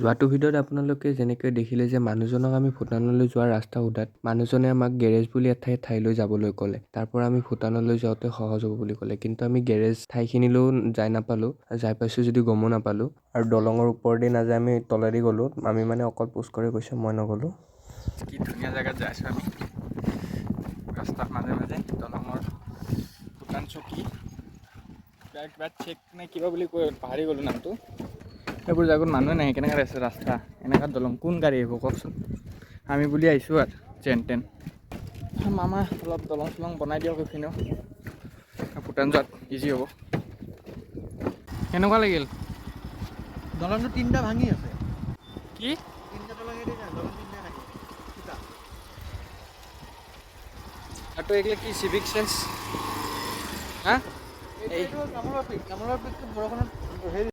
যোৱাটো ভিডিঅ'ত আপোনালোকে যেনেকৈ দেখিলে যে মানুহজনক আমি ভূটানলৈ যোৱাৰ ৰাস্তা সোধাত মানুহজনে আমাক গেৰেজ বুলি ঠাইলৈ যাবলৈ ক'লে। তাৰ পৰা আমি ভূটানলৈ যাওঁতে সহজ হ'ব বুলি ক'লে, কিন্তু আমি গেৰেজ ঠাইখিনিলৈও যাই নাপালোঁ, যাই পাইছোঁ যদি গমো নাপালোঁ। আৰু দলঙৰ ওপৰেদি নাযায় আমি তলেদি গ'লোঁ। আমি মানে অকল পুষ্কৰে গৈছে, মই নগ'লোঁ। কি ধুনীয়া জেগাত যাই আছোঁ আমি, ৰাস্তাৰ মাজে মাজে দলঙৰ ভূটান চকী কিবা চেক নে কিবা বুলি কৈ পাহৰি গ'লোঁ নামটো। সেইবোৰ জাগাত মানুহে নাহে, কেনেকৈ আছে ৰাস্তা, এনেকুৱা দলং কোন গাড়ী আহিব কওকচোন। আমি বুলি আহিছোঁ আৰু যেন তেন। মামা অলপ দলং চলং বনাই দিয়ক এইখিনিও, ভূটান যোৱাত ইজি হ'ব। কেনেকুৱা লাগিল? দলংটো তিনিটা ভাঙি আছে। কি তিনিটা দলঙেদি যায়, দলং তিনিটা থাকে দুটা। আৰু এইগিলা কি চিভিক চেঞ্চ হা? এইটো কামোৰৰ পিক, কামোৰৰ পিকটো বৰষুণত হেৰি